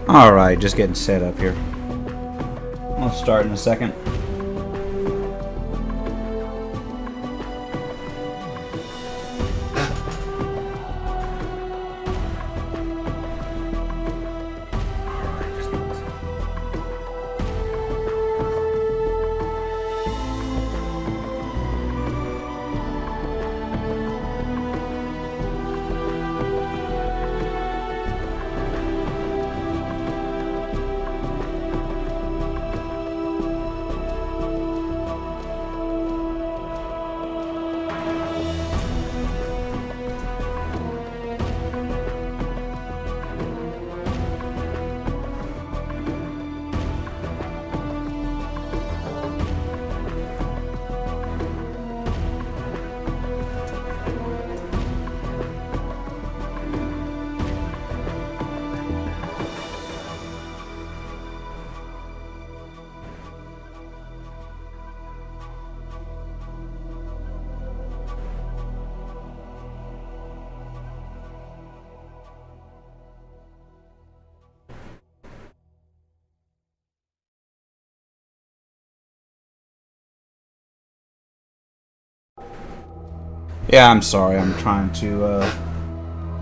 Alright, just getting set up here. I'll start in a second. Yeah, I'm sorry. I'm trying to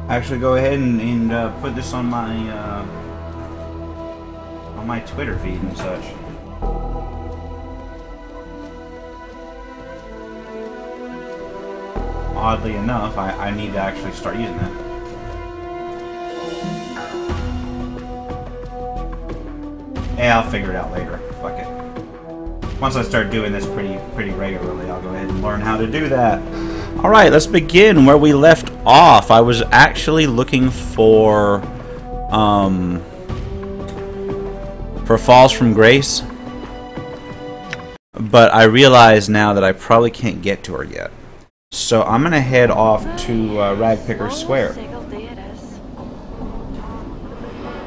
actually go ahead and put this on my Twitter feed and such. Oddly enough, I need to actually start using that. Yeah, I'll figure it out later. Fuck it. Once I start doing this pretty regularly, I'll go ahead and learn how to do that. Alright, let's begin where we left off. I was actually looking for Falls from Grace, but I realize now that I probably can't get to her yet. So I'm going to head off to Ragpicker Square.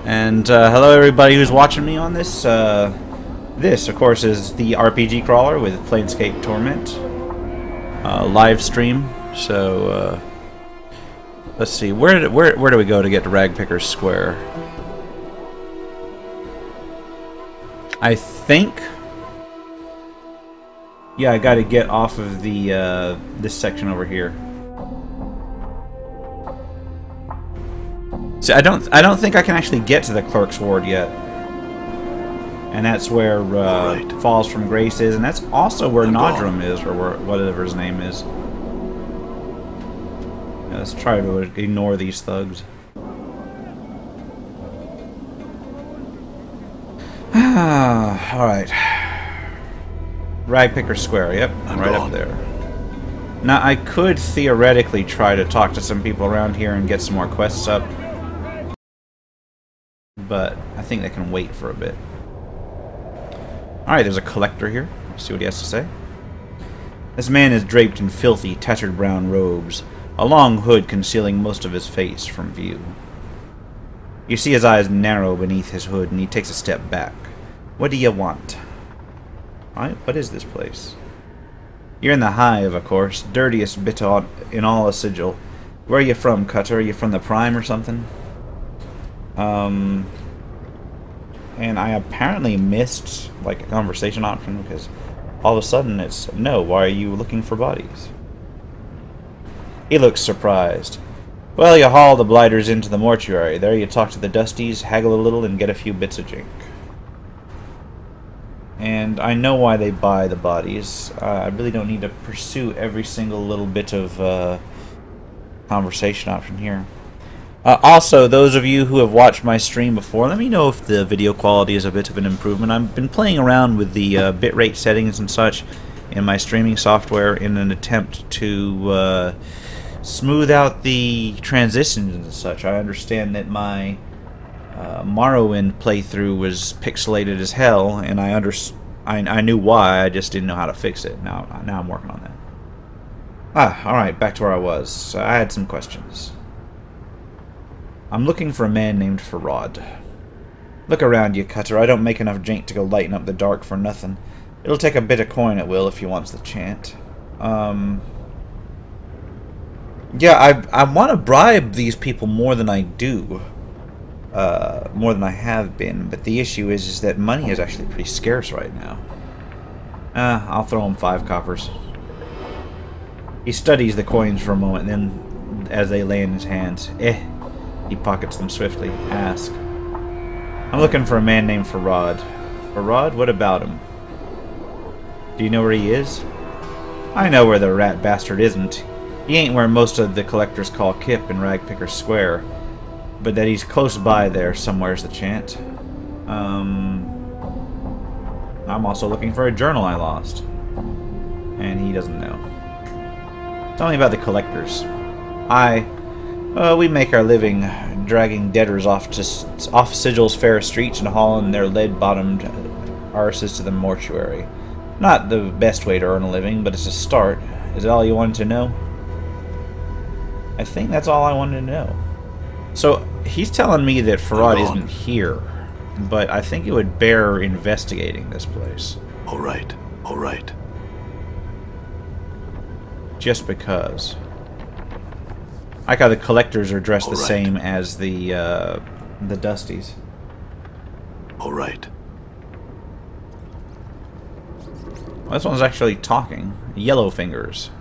And hello everybody who's watching me on this. This, of course, is the RPG crawler with Planescape Torment. Live stream. So let's see, where do we go to get to Ragpicker Square? I think, yeah, I got to get off of the this section over here. See, I don't think I can actually get to the Clerk's Ward yet. And that's where Falls from Grace is, and that's also where Nodrum is, or whatever his name is. Yeah, let's try to ignore these thugs. Alright. Ragpicker Square, yep, right up there. Now, I could theoretically try to talk to some people around here and get some more quests up. But I think they can wait for a bit. Alright, there's a collector here. Let's see what he has to say. This man is draped in filthy, tattered brown robes, a long hood concealing most of his face from view. You see his eyes narrow beneath his hood, and he takes a step back. What do you want? Alright, what is this place? You're in the Hive, of course. Dirtiest bit in all a sigil. Where are you from, Cutter? Are you from the Prime or something? And I apparently missed, like, a conversation option, because all of a sudden it's, no, why are you looking for bodies? He looks surprised. Well, you haul the blighters into the mortuary. There you talk to the Dusties, haggle a little, and get a few bits of jink. And I know why they buy the bodies. I really don't need to pursue every single little bit of conversation option here. Also, those of you who have watched my stream before, let me know if the video quality is a bit of an improvement. I've been playing around with the bitrate settings and such in my streaming software in an attempt to smooth out the transitions and such. I understand that my Morrowind playthrough was pixelated as hell, and I knew why, I just didn't know how to fix it. Now I'm working on that. Alright, back to where I was. I had some questions. I'm looking for a man named Farad. Look around you, Cutter. I don't make enough jink to go lighten up the dark for nothing. It'll take a bit of coin, it will, if he wants the chant. Yeah, I want to bribe these people more than I do. more than I have been, but the issue is that money is actually pretty scarce right now. I'll throw him 5 coppers. He studies the coins for a moment, then, as they lay in his hands, he pockets them swiftly. Ask. I'm looking for a man named Farad. Farad? What about him? Do you know where he is? I know where the rat bastard isn't. He ain't where most of the collectors call Kip in Ragpicker Square, but that he's close by there somewhere's the chant. I'm also looking for a journal I lost. And he doesn't know. Tell me about the collectors. We make our living dragging debtors off Sigil's fair streets and hauling their lead-bottomed arses to the mortuary. Not the best way to earn a living, but it's a start. Is that all you wanted to know? I think that's all I wanted to know. So, he's telling me that Farad isn't here, but I think it would bear investigating this place. Alright, alright. Just because. I like how the collectors are dressed the same as the Dusties. Alright. Well, this one's actually talking. Yellow Fingers.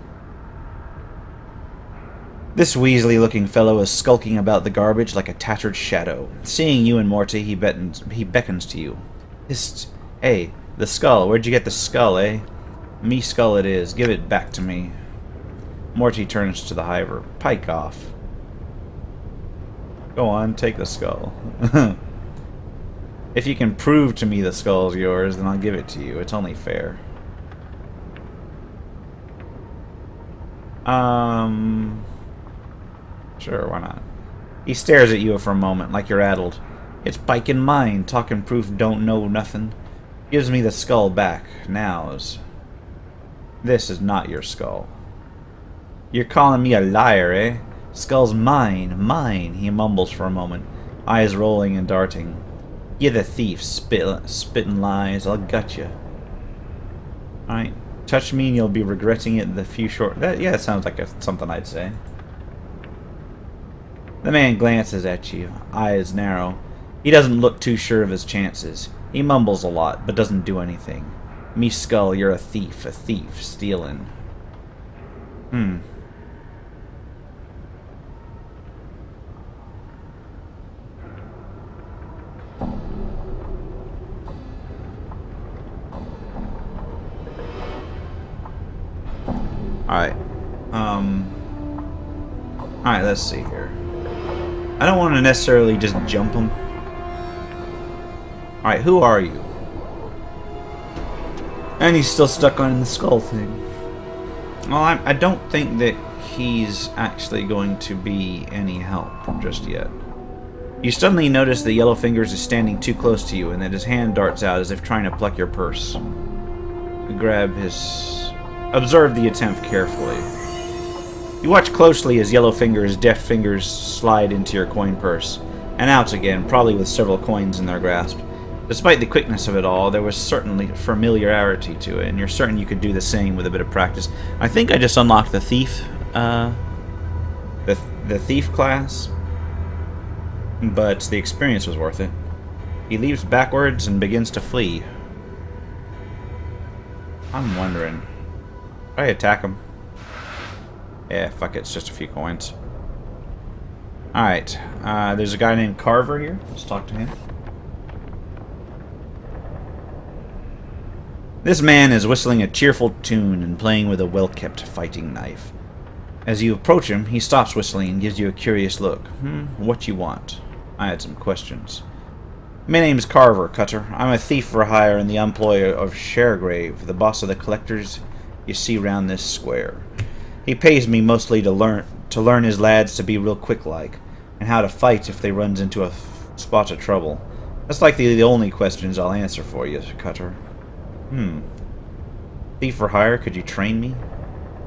This weaselly-looking fellow is skulking about the garbage like a tattered shadow. Seeing you and Morty, he beckons to you. Hist! Hey, the skull. Where'd you get the skull, eh? Me skull it is. Give it back to me. Morty turns to the hiver. Pike off. Go on, take the skull. If you can prove to me the skull's yours, then I'll give it to you. It's only fair. Sure, why not? He stares at you for a moment, like you're addled. It's Pike and mine, talking proof don't know nothing. Gives me the skull back. Now's. This is not your skull. You're calling me a liar, eh? Skull's mine, mine, he mumbles for a moment, eyes rolling and darting. You're the thief, spitting lies, I'll gut you. Alright, touch me and you'll be regretting it in the few short... yeah, that sounds like something I'd say. The man glances at you, eyes narrow. He doesn't look too sure of his chances. He mumbles a lot, but doesn't do anything. Me skull, you're a thief, stealing. Alright. Alright, let's see here. I don't want to necessarily just jump him. Alright, who are you? And he's still stuck on the skull thing. Well, I don't think that he's actually going to be any help just yet. You suddenly notice that Yellow Fingers is standing too close to you and that his hand darts out as if trying to pluck your purse. You grab his... Observe the attempt carefully. You watch closely as Yellow Fingers' deft fingers slide into your coin purse, and out again, probably with several coins in their grasp. Despite the quickness of it all, there was certainly familiarity to it, and you're certain you could do the same with a bit of practice. I think I just unlocked the thief, the thief class, but the experience was worth it. He leaps backwards and begins to flee. I'm wondering... I attack him. Yeah, fuck it, it's just a few coins. Alright, there's a guy named Carver here. Let's talk to him. This man is whistling a cheerful tune and playing with a well-kept fighting knife. As you approach him, he stops whistling and gives you a curious look. What you want? I had some questions. My name's Carver, Cutter. I'm a thief for hire in the employ of Sharegrave, the boss of the collectors you see round this square. He pays me mostly to learn his lads to be real quick-like, and how to fight if they runs into a spot of trouble. That's likely the only questions I'll answer for you, Cutter. Thief for hire, could you train me?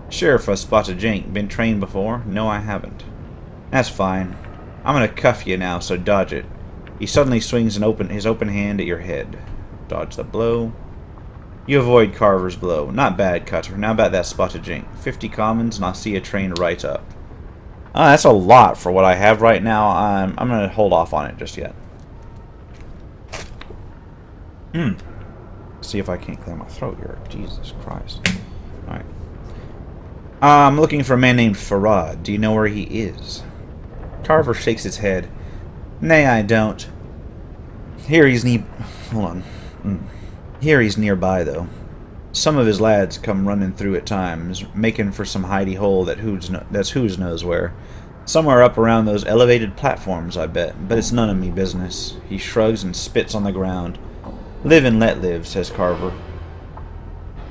Sure, for a spot of jank. Been trained before? No, I haven't. That's fine. I'm gonna cuff you now, so dodge it. He suddenly swings his open hand at your head. Dodge the blow. You avoid Carver's blow. Not bad, Cutter. Now about that spot of jink. 50 commons, and I'll see you trained right up. That's a lot for what I have right now. I'm going to hold off on it just yet. See if I can't clear my throat here. Jesus Christ. Alright. I'm looking for a man named Farad. Do you know where he is? Carver shakes his head. Nay, I don't. Here he's Hold on. Here he's nearby, though. Some of his lads come running through at times, making for some hidey hole that's who's knows where. Somewhere up around those elevated platforms, I bet. But it's none of me business. He shrugs and spits on the ground. Live and let live, says Carver.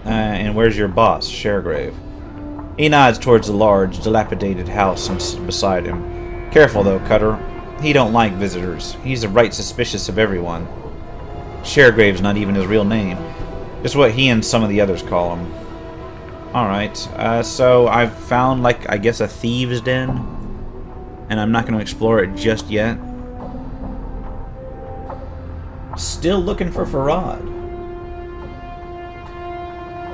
And where's your boss, Sharegrave? He nods towards the large, dilapidated house beside him. Careful, though, Cutter. He don't like visitors. He's right suspicious of everyone. Sharegrave's not even his real name. Just what he and some of the others call him. Alright, so I've found, like, I guess a thieves' den. And I'm not going to explore it just yet. Still looking for Farad.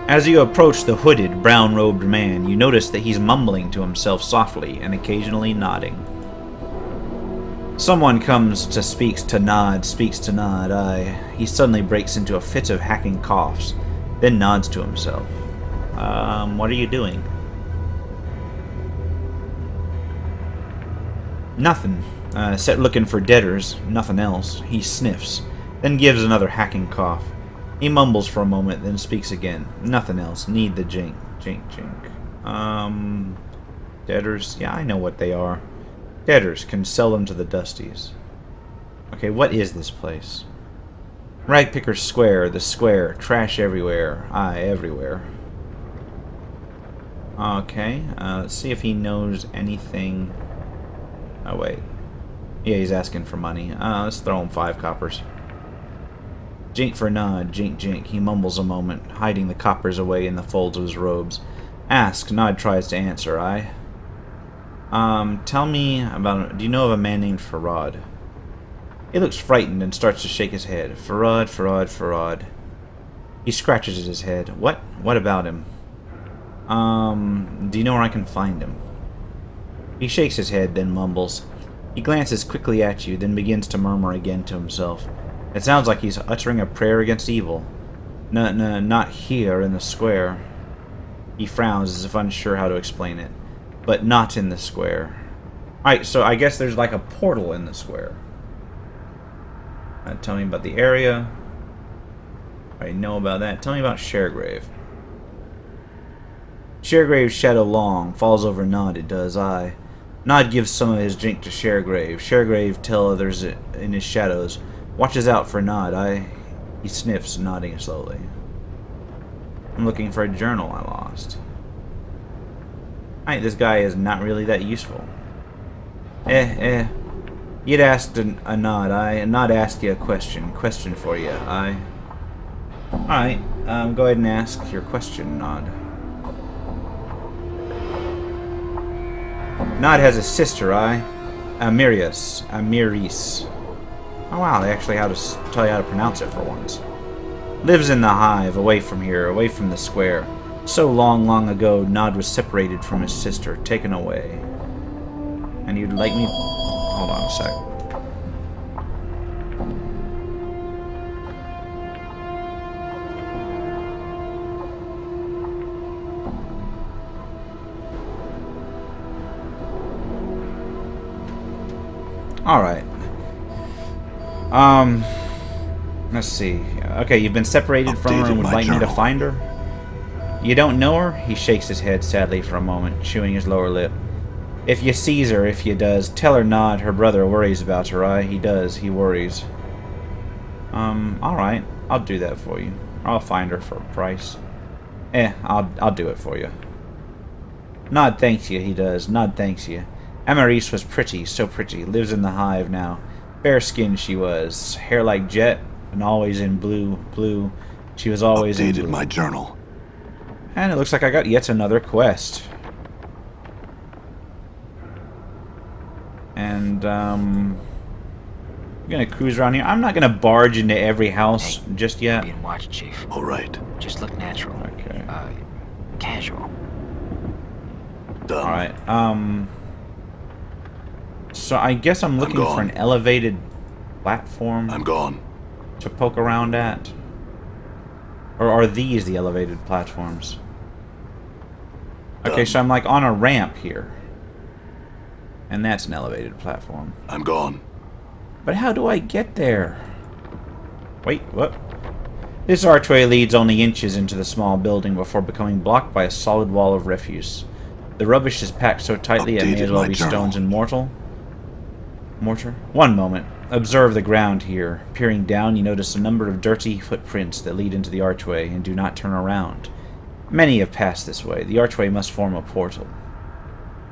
As you approach the hooded, brown-robed man, you notice that he's mumbling to himself softly and occasionally nodding. Someone comes to speaks to nod. He suddenly breaks into a fit of hacking coughs, then nods to himself. What are you doing? Nothing. Set looking for debtors, nothing else. He sniffs, then gives another hacking cough. He mumbles for a moment, then speaks again. Nothing else. Need the jink. Debtors? Yeah, I know what they are. Debtors can sell them to the Dusties. Okay, what is this place? Ragpicker Square, the square. Trash everywhere. Aye, everywhere. Okay, let's see if he knows anything. Oh, wait. Yeah, he's asking for money. Let's throw him 5 coppers. Jink for nod, jink. He mumbles a moment, hiding the coppers away in the folds of his robes. Ask, Nod tries to answer, aye. Tell me about... Do you know of a man named Farad? He looks frightened and starts to shake his head. Farad. He scratches at his head. What? What about him? Do you know where I can find him? He shakes his head, then mumbles. He glances quickly at you, then begins to murmur again to himself. It sounds like he's uttering a prayer against evil. No, not here in the square. He frowns as if unsure how to explain it. But not in the square. Alright, so I guess there's like a portal in the square. Tell me about the area. I know about that. Tell me about Sharegrave. Sharegrave's shadow long, falls over Nod, it does, aye. Nod gives some of his drink to Sharegrave. Sharegrave tell others in his shadows. Watches out for Nod, aye. He sniffs, nodding slowly. I'm looking for a journal I lost. Alright, this guy is not really that useful. You'd asked a Nod, aye. A Nod asked you a question. Question for you, aye. Alright, go ahead and ask your question, Nod. Nod has a sister, aye. Amiris. Oh wow, they actually tell you how to pronounce it for once. Lives in the hive, away from here, away from the square. So long ago, Nod was separated from his sister, taken away. And you'd like me... Hold on a sec. Alright. Let's see. Okay, you've been separated from her and would like me to find her? You don't know her? He shakes his head sadly for a moment, chewing his lower lip. If you sees her, if you does, tell her Nod, her brother, worries about her, aye? He does, he worries. Alright. I'll do that for you. I'll find her for a price. I'll do it for you. Nod thanks you, he does. Nod thanks you. Amaris was pretty, so pretty. Lives in the hive now. Fair skin she was. Hair like jet, and always in blue. She was always in blue. Updated my journal. And it looks like I got yet another quest. And, I'm gonna cruise around here. I'm not gonna barge into every house just yet. Being watched, Chief. All right. Just look natural. Okay. Casual. Done. Alright, So I guess I'm looking for an elevated platform. I'm gone. To poke around at? Or are these the elevated platforms? Okay, so I'm like on a ramp here. And that's an elevated platform. I'm gone. But how do I get there? Wait, what? This archway leads only inches into the small building before becoming blocked by a solid wall of refuse. The rubbish is packed so tightly it may as well be stones and mortar. One moment. Observe the ground here. Peering down, you notice a number of dirty footprints that lead into the archway and do not turn around. Many have passed this way. The archway must form a portal.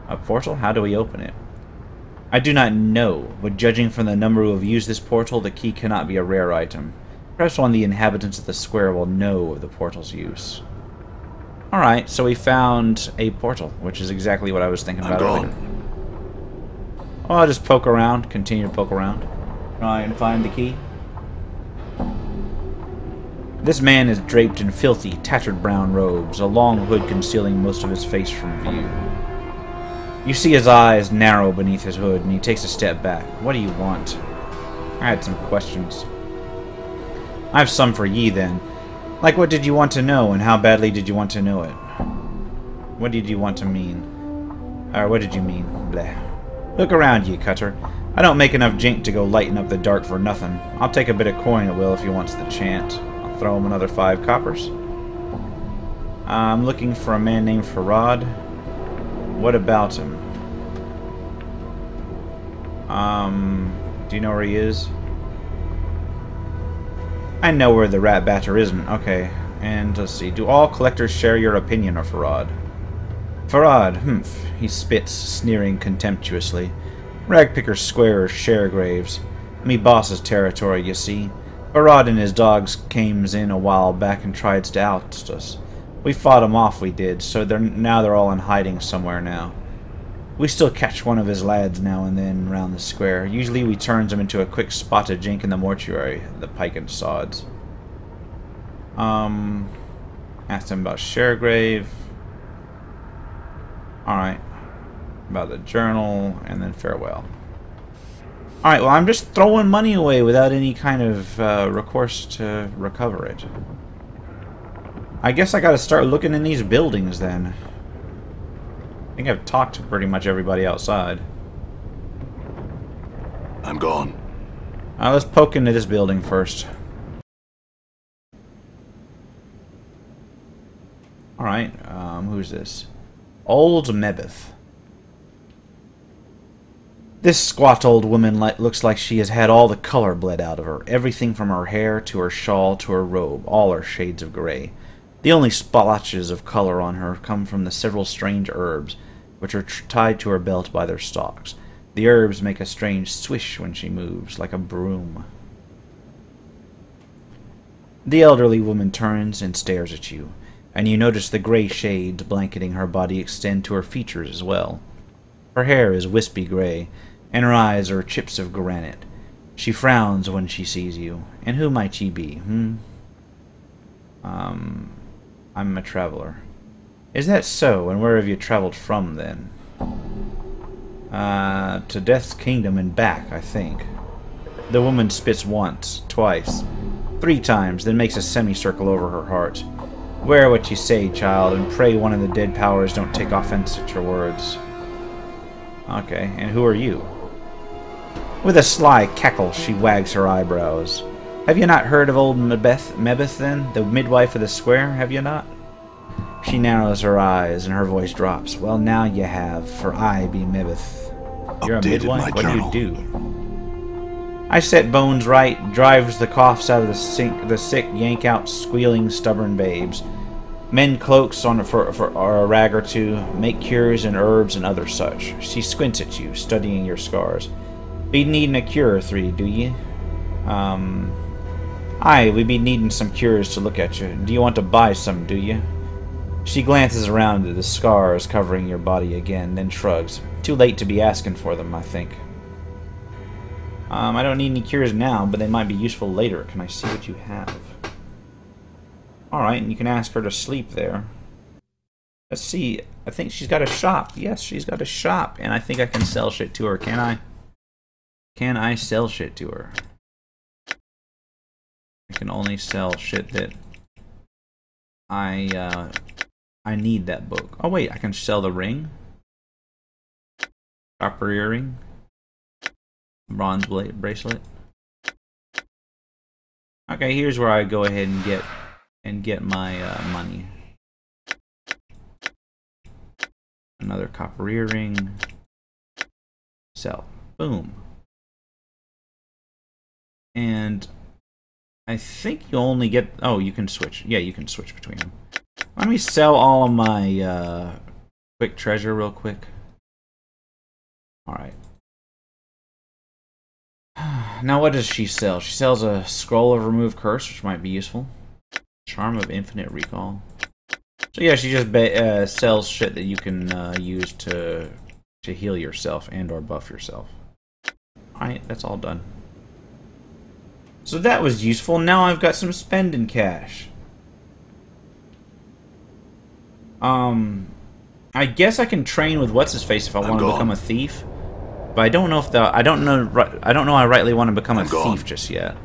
A portal? How do we open it? I do not know, but judging from the number who have used this portal, the key cannot be a rare item. Perhaps one of the inhabitants of the square will know of the portal's use. Alright, so we found a portal, which is exactly what I was thinking about earlier. Oh, I'll just poke around, continue to poke around. Try and find the key. This man is draped in filthy, tattered brown robes, a long hood concealing most of his face from view. You see his eyes narrow beneath his hood, and he takes a step back. What do you want? I had some questions. I have some for ye, then. Like, what did you want to know, and how badly did you want to know it? What did you want to mean? Or what did you mean? Bleh. Look around ye, Cutter. I don't make enough jink to go lighten up the dark for nothing. I'll take a bit of coin at will if he wants the chance. I'll throw him another 5 coppers. I'm looking for a man named Farad. What about him? Do you know where he is? I know where the rat batter isn't. Okay. And let's see. Do all collectors share your opinion of Farad? Farad, humph. He spits, sneering contemptuously. Ragpicker square share graves. Me boss's territory, you see. Farad and his dogs came in a while back and tried to oust us. We fought them off, we did, so now they're all in hiding somewhere now. We still catch one of his lads now and then round the square. Usually we turns him into a quick spot of jink in the mortuary, the pike and sods. Asked him about Sharegrave. Alright. About the journal, and then farewell. Alright, well I'm just throwing money away without any kind of recourse to recover it. I guess I gotta start looking in these buildings then. I think I've talked to pretty much everybody outside. I'm gone. Let's poke into this building first. Alright, who's this? Old Mebeth. This squat old woman looks like she has had all the color bled out of her. Everything from her hair to her shawl to her robe, all are shades of gray. The only splotches of color on her come from the several strange herbs, which are tied to her belt by their stalks. The herbs make a strange swish when she moves, like a broom. The elderly woman turns and stares at you, and you notice the gray shades blanketing her body extend to her features as well. Her hair is wispy gray, and her eyes are chips of granite. She frowns when she sees you. And who might ye be, I'm a traveler. Is that so? And where have you traveled from, then? To Death's Kingdom and back, I think. The woman spits once, twice, 3 times, then makes a semicircle over her heart. Wear what you say, child, and pray one of the dead powers don't take offense at your words. Okay, and who are you? With a sly cackle, she wags her eyebrows. Have you not heard of old Mebeth, then? The midwife of the square, have you not? She narrows her eyes, and her voice drops. Well, now you have, for I be Mebeth. You're a midwife? What do you do? I set bones right, drives the coughs out of the sick, yank out squealing, stubborn babes. Mend cloaks for a rag or 2, make cures and herbs and other such. She squints at you, studying your scars. Be needing a cure or 3, do ye? Aye, we be needing some cures to look at you. Do you want to buy some, do you? She glances around at the scars covering your body again, then shrugs. Too late to be asking for them, I think. I don't need any cures now, but they might be useful later. Can I see what you have? Alright, and you can ask her to sleep there. Let's see. I think she's got a shop. Yes, she's got a shop. And I think I can sell shit to her, can I? Can I sell shit to her? I can only sell shit that I need that book. Oh wait, I can sell the ring? Copper earring? Bronze blade bracelet? Okay, here's where I go ahead and get my money. Another copper earring. Sell. Boom. And I think you only get... Oh, you can switch. Yeah, you can switch between them. Let me sell all of my quick treasure real quick. Alright. Now what does she sell? She sells a scroll of remove curse, which might be useful. Charm of infinite recall. So yeah, she just sells shit that you can use to heal yourself and or buff yourself. Alright, that's all done. So that was useful. Now I've got some spending cash. I guess I can train with what's his face if I want to become a thief. But I don't know if I don't know I rightly want to become a thief just yet.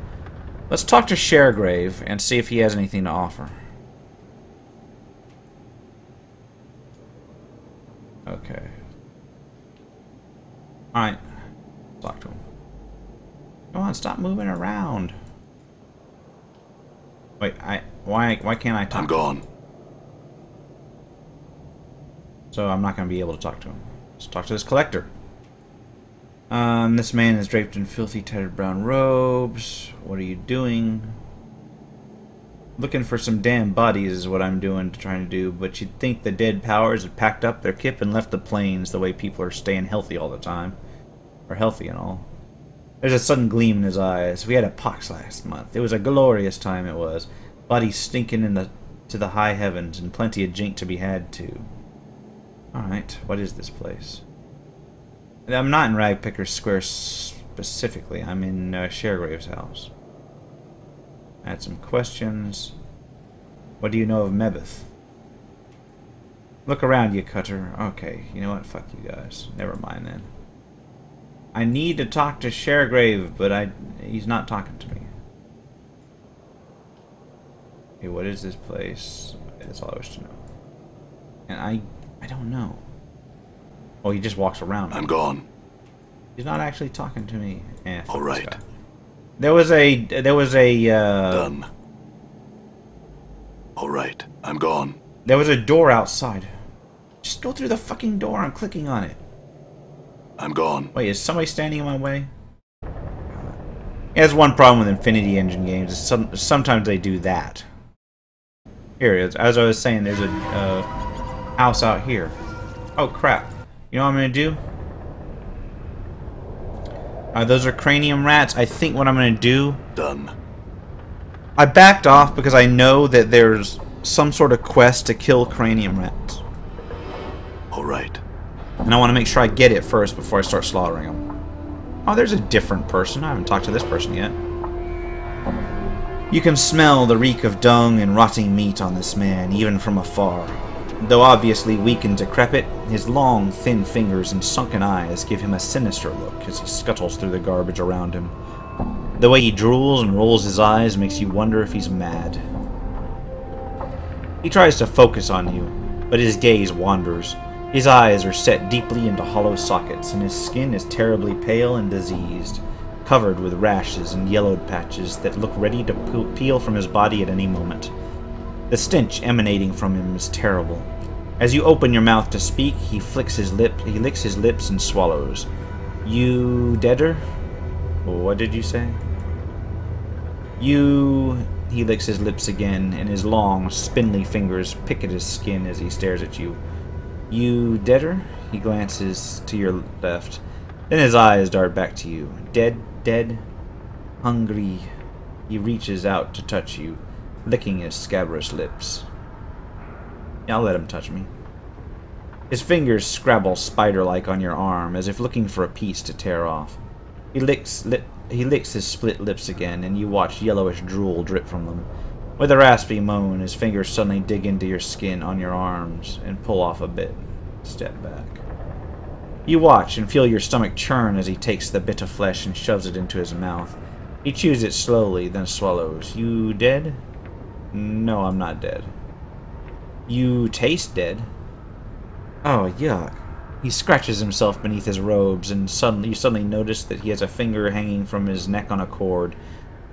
Let's talk to Sharegrave and see if he has anything to offer. Okay. Alright. Talk to him. Come on, stop moving around. Wait, why can't I talk? I'm gone. So I'm not going to be able to talk to him. Let's talk to this collector. This man is draped in filthy, tattered brown robes. What are you doing? Looking for some damn bodies is what I'm trying to do. But you'd think the dead powers had packed up their kip and left the plains the way people are staying healthy all the time. Or healthy and all. There's a sudden gleam in his eyes. We had a pox last month. It was a glorious time it was. Bodies stinking to the high heavens and plenty of jink to be had too. Alright, what is this place? I'm not in Ragpicker Square specifically. I'm in Sharegrave's house. I had some questions. What do you know of Mebeth? Look around, you cutter. Okay, you know what? Fuck you guys. Never mind then. I need to talk to Sharegrave, but he's not talking to me. Okay, what is this place? That's all I wish to know. And I don't know. Oh, he just walks around. I'm gone. He's not actually talking to me. All right. There was a Done. All right. I'm gone. There was a door outside. Just go through the fucking door. I'm clicking on it. I'm gone. Wait, is somebody standing in my way? Yeah, there's one problem with Infinity Engine games. Is sometimes they do that. Here it is. As I was saying, there's a house out here. Oh crap. You know what I'm going to do? Those are cranium rats. I think what I'm going to do... Done. I backed off because I know that there's some sort of quest to kill cranium rats. Alright. And I want to make sure I get it first before I start slaughtering them. Oh, there's a different person. I haven't talked to this person yet. You can smell the reek of dung and rotting meat on this man, even from afar. Though obviously weak and decrepit, his long, thin fingers and sunken eyes give him a sinister look as he scuttles through the garbage around him. The way he drools and rolls his eyes makes you wonder if he's mad. He tries to focus on you, but his gaze wanders. His eyes are set deeply into hollow sockets, and his skin is terribly pale and diseased, covered with rashes and yellowed patches that look ready to peel from his body at any moment. The stench emanating from him is terrible. As you open your mouth to speak, he licks his lips and swallows. You deader? What did you say? He licks his lips again, and his long, spindly fingers pick at his skin as he stares at you. You deader? He glances to your left. Then his eyes dart back to you. Dead, hungry. He reaches out to touch you, licking his scabrous lips. Yeah, I'll let him touch me. His fingers scrabble spider-like on your arm, as if looking for a piece to tear off. He licks his split lips again, and you watch yellowish drool drip from them. With a raspy moan, his fingers suddenly dig into your skin on your arms and pull off a bit. Step back. You watch and feel your stomach churn as he takes the bit of flesh and shoves it into his mouth. He chews it slowly, then swallows. You dead? No, I'm not dead. You taste dead. Oh, yuck. He scratches himself beneath his robes, and you suddenly notice that he has a finger hanging from his neck on a cord.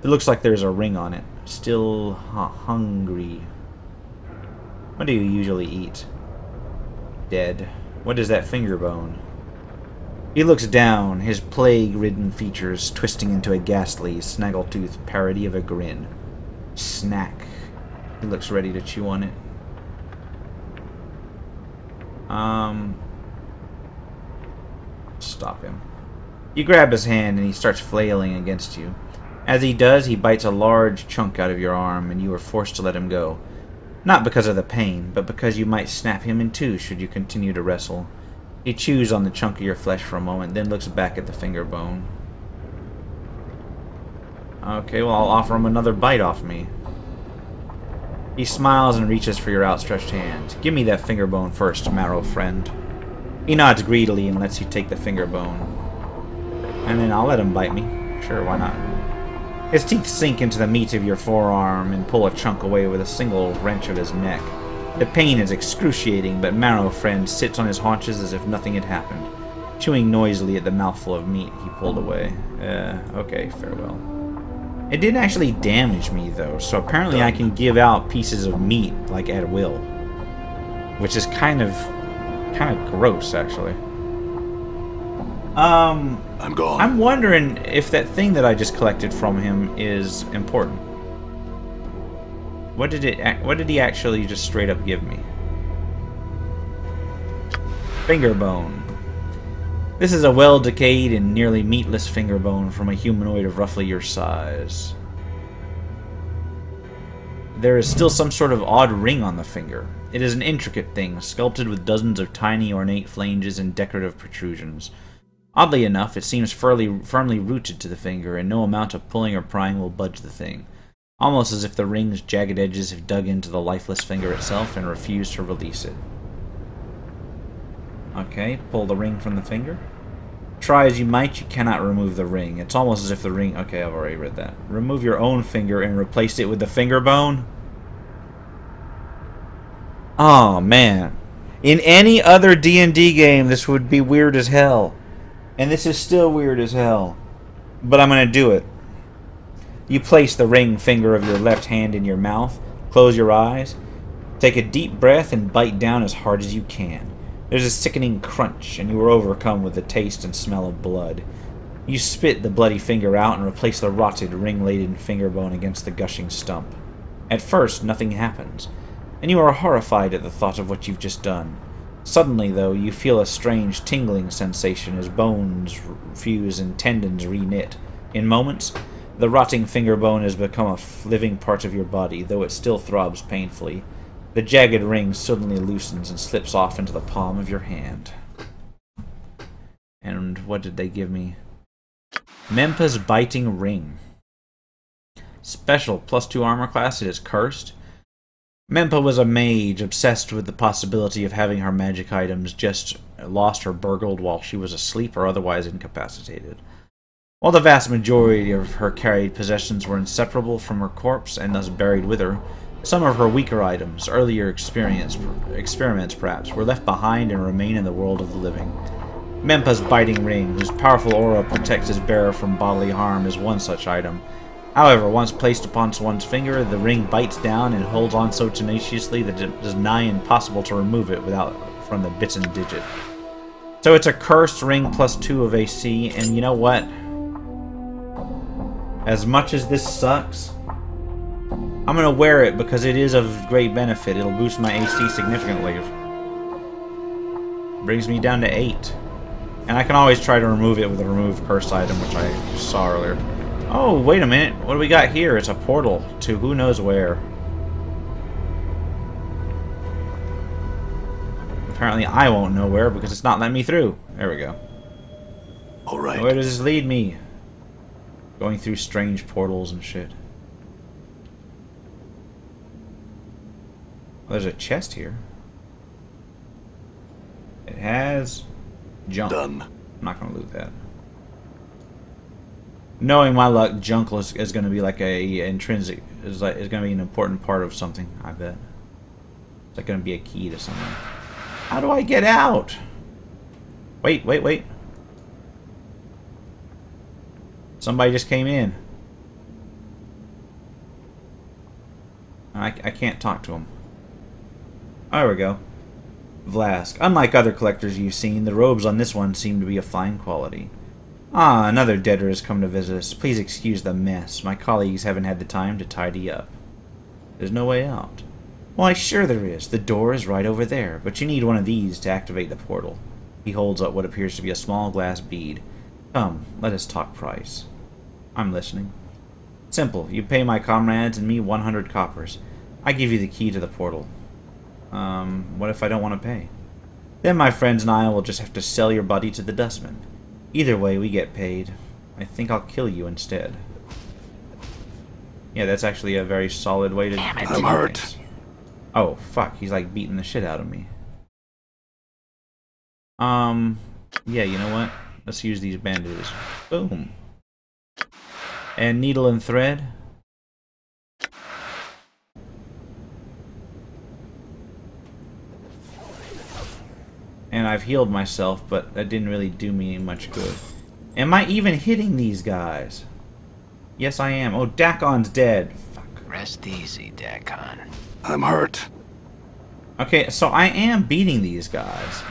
It looks like there's a ring on it. Still hungry. What do you usually eat? Dead. What is that finger bone? He looks down, his plague-ridden features twisting into a ghastly, snaggletooth parody of a grin. Snack. He looks ready to chew on it. Stop him. You grab his hand and he starts flailing against you. As he does, he bites a large chunk out of your arm and you are forced to let him go. Not because of the pain, but because you might snap him in two should you continue to wrestle. He chews on the chunk of your flesh for a moment, then looks back at the finger bone. Okay, well, I'll offer him another bite off me. He smiles and reaches for your outstretched hand. Give me that finger bone first, marrow friend. He nods greedily and lets you take the finger bone. And then I'll let him bite me. Sure, why not? His teeth sink into the meat of your forearm and pull a chunk away with a single wrench of his neck. The pain is excruciating, but Marrow Friend sits on his haunches as if nothing had happened, chewing noisily at the mouthful of meat he pulled away. Okay, farewell. It didn't actually damage me, though, so apparently I can give out pieces of meat, like, at will. Which is kind of gross, actually. I'm gone. I'm wondering if that thing that I just collected from him is important. What did he actually just straight up give me? Finger bone. This is a well-decayed and nearly meatless finger bone from a humanoid of roughly your size. There is still some sort of odd ring on the finger. It is an intricate thing, sculpted with dozens of tiny ornate flanges and decorative protrusions. Oddly enough, it seems firmly rooted to the finger, and no amount of pulling or prying will budge the thing. Almost as if the ring's jagged edges have dug into the lifeless finger itself and refused to release it. Okay, pull the ring from the finger. Try as you might, you cannot remove the ring. It's almost as if the ring... Okay, I've already read that. Remove your own finger and replace it with the finger bone? Oh, man. In any other D&D game, this would be weird as hell. And this is still weird as hell. But I'm going to do it. You place the ring finger of your left hand in your mouth, close your eyes, take a deep breath, and bite down as hard as you can. There's a sickening crunch, and you are overcome with the taste and smell of blood. You spit the bloody finger out and replace the rotted, ring-laden finger bone against the gushing stump. At first, nothing happens, and you are horrified at the thought of what you've just done. Suddenly, though, you feel a strange tingling sensation as bones fuse and tendons reknit. In moments, the rotting finger bone has become a living part of your body, though it still throbs painfully. The jagged ring suddenly loosens and slips off into the palm of your hand. And what did they give me? Mempa's Biting Ring. Special, +2 armor class, it is cursed. Mempa was a mage, obsessed with the possibility of having her magic items just lost or burgled while she was asleep or otherwise incapacitated. While the vast majority of her carried possessions were inseparable from her corpse and thus buried with her, some of her weaker items, earlier experiments perhaps, were left behind and remain in the world of the living. Mempa's Biting Ring, whose powerful aura protects its bearer from bodily harm, is one such item. However, once placed upon one's finger, the ring bites down and holds on so tenaciously that it is nigh impossible to remove it from the bitten digit. So it's a cursed ring +2 of AC, and you know what? As much as this sucks, I'm going to wear it because it is of great benefit. It'll boost my AC significantly. Brings me down to 8. And I can always try to remove it with a remove curse item, which I saw earlier. Oh, wait a minute. What do we got here? It's a portal to who knows where. Apparently I won't know where because it's not letting me through. There we go. Alright. Where does this lead me? Going through strange portals and shit. Well, there's a chest here. It has Junk. Done. I'm not gonna loot that. Knowing my luck, junk is gonna be like a intrinsic is gonna be an important part of something. I bet. It's like gonna be a key to something. How do I get out? Wait, wait, wait. Somebody just came in. I can't talk to him. Oh, there we go. Vlask. Unlike other collectors you've seen, the robes on this one seem to be of fine quality. Ah, another debtor has come to visit us. Please excuse the mess. My colleagues haven't had the time to tidy up. There's no way out. Why, sure there is. The door is right over there, but you need one of these to activate the portal. He holds up what appears to be a small glass bead. Come, let us talk price. I'm listening. Simple. You pay my comrades and me 100 coppers. I give you the key to the portal. What if I don't want to pay? Then my friends and I will just have to sell your body to the dustman. Either way, we get paid. I think I'll kill you instead. Yeah, that's actually a very solid way to do things. I'm hurt. Oh, fuck. He's like beating the shit out of me. Yeah, you know what? Let's use these bandages. Boom. And needle and thread. And I've healed myself, but that didn't really do me much good. Am I even hitting these guys? Yes, I am. Oh, Dakon's dead. Fuck. Rest easy, Dakon. I'm hurt. Okay, so I am beating these guys.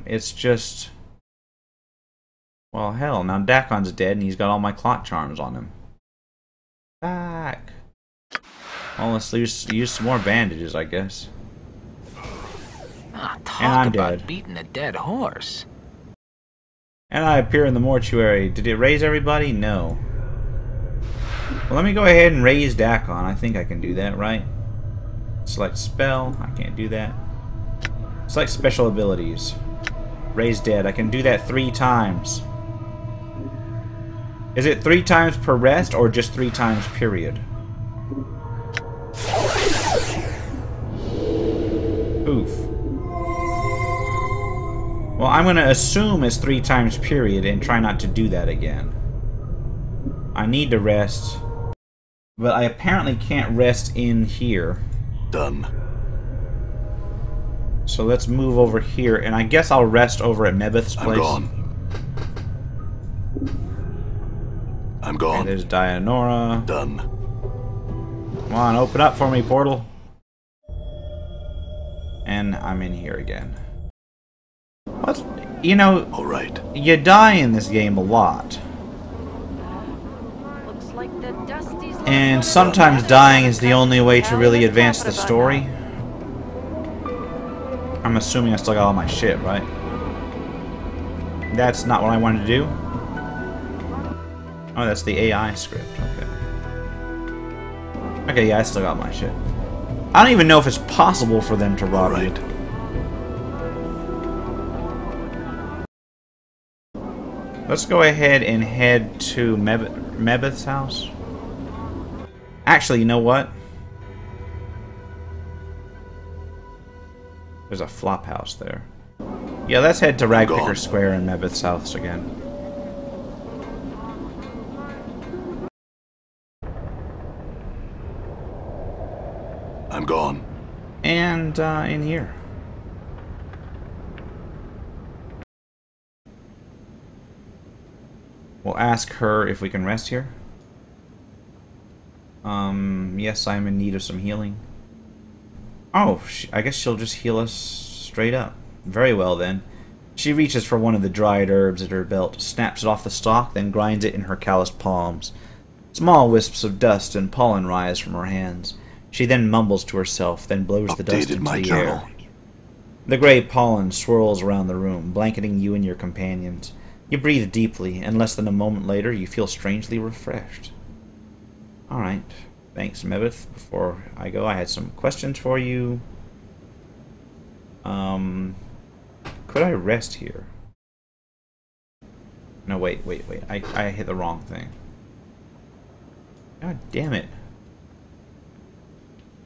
It's just... Well, hell, now Dakon's dead and he's got all my clock charms on him. Back. Well, let's use some more bandages, I guess. Talk And I'm about dead. beating a dead horse. And I appear in the mortuary. Did it raise everybody? No. Well, let me go ahead and raise Dakon. I think I can do that, right? Select spell. I can't do that. Select special abilities. Raise dead. I can do that 3 times. Is it 3 times per rest or just 3 times period? Oof. Well, I'm going to assume it's 3 times period and try not to do that again. I need to rest, but I apparently can't rest in here. Done. So let's move over here, and I guess I'll rest over at Mebeth's place. I'm gone. I'm gone. Okay, there's Dianora. Done. Come on, open up for me, portal. And I'm in here again. What? You know, All right. you die in this game a lot. Looks like the Dusty's And sometimes dying is the only way to really advance the story. I'm assuming I still got all my shit, right? That's not what I wanted to do. Oh, that's the AI script. Okay. Okay, yeah, I still got my shit. I don't even know if it's possible for them to rob you. Let's go ahead and head to Mebeth's house. Actually, you know what? There's a flop house there. Yeah, let's head to Ragpicker Square and Mebeth's house again. I'm gone. And in here. We'll ask her if we can rest here. Yes, I'm in need of some healing. Oh, I guess she'll just heal us straight up. Very well, then. She reaches for one of the dried herbs at her belt, snaps it off the stalk, then grinds it in her calloused palms. Small wisps of dust and pollen rise from her hands. She then mumbles to herself, then blows the dust into the air. The gray pollen swirls around the room, blanketing you and your companions. You breathe deeply, and less than a moment later, you feel strangely refreshed. Alright. Thanks, Mebeth. Before I go, I had some questions for you. Could I rest here? No, wait. I hit the wrong thing. God damn it.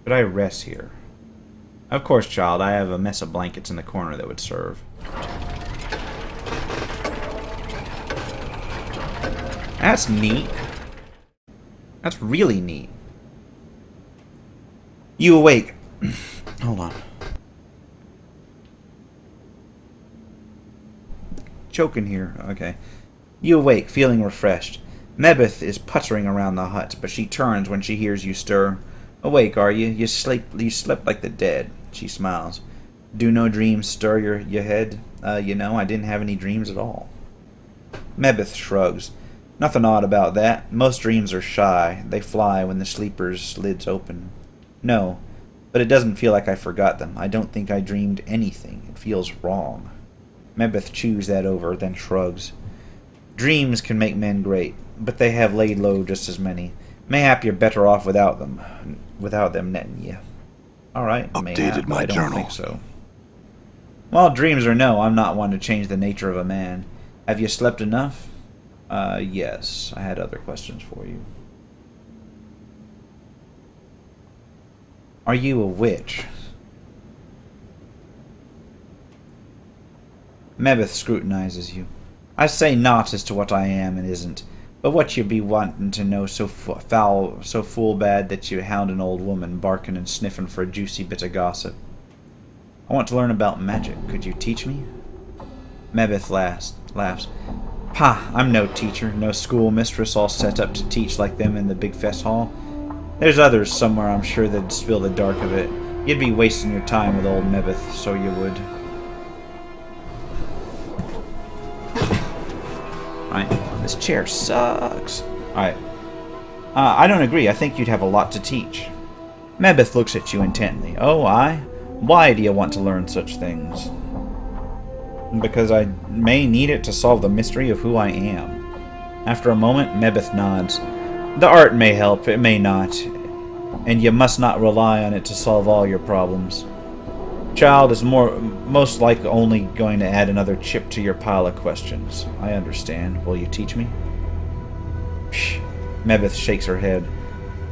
Could I rest here? Of course, child. I have a mess of blankets in the corner that would serve. That's neat. That's really neat. You awake. Hold on. Choking here. Okay. You awake, feeling refreshed. Mebeth is puttering around the hut, but she turns when she hears you stir. Awake, are you? You slept like the dead. She smiles. Do no dreams stir your head? You know, I didn't have any dreams at all. Mebeth shrugs. Nothing odd about that. Most dreams are shy. They fly when the sleeper's lids open. No, but it doesn't feel like I forgot them. I don't think I dreamed anything. It feels wrong. Mebeth chews that over, then shrugs. Dreams can make men great, but they have laid low just as many. Mayhap you're better off without them netting you. Alright, Updated mayhap, my I don't journal. think so. Well, dreams or no, I'm not one to change the nature of a man. Have you slept enough? Yes. I had other questions for you. Are you a witch? Mebeth scrutinizes you. I say not as to what I am and isn't, but what you be wanting to know so foul, so fool bad that you hound an old woman barking and sniffing for a juicy bit of gossip. I want to learn about magic. Could you teach me? Mebeth laughs. Pah, I'm no teacher, no schoolmistress all set up to teach like them in the big fest hall. There's others somewhere, I'm sure, that'd spill the dark of it. You'd be wasting your time with old Mebeth, so you would. Right. This chair sucks. Alright. I don't agree. I think you'd have a lot to teach. Mebeth looks at you intently. Oh, I? Why do you want to learn such things? Because I may need it to solve the mystery of who I am. After a moment, Mebeth nods. The art may help, it may not. And you must not rely on it to solve all your problems. Child is most likely only going to add another chip to your pile of questions. I understand. Will you teach me? Psh. Mebeth shakes her head.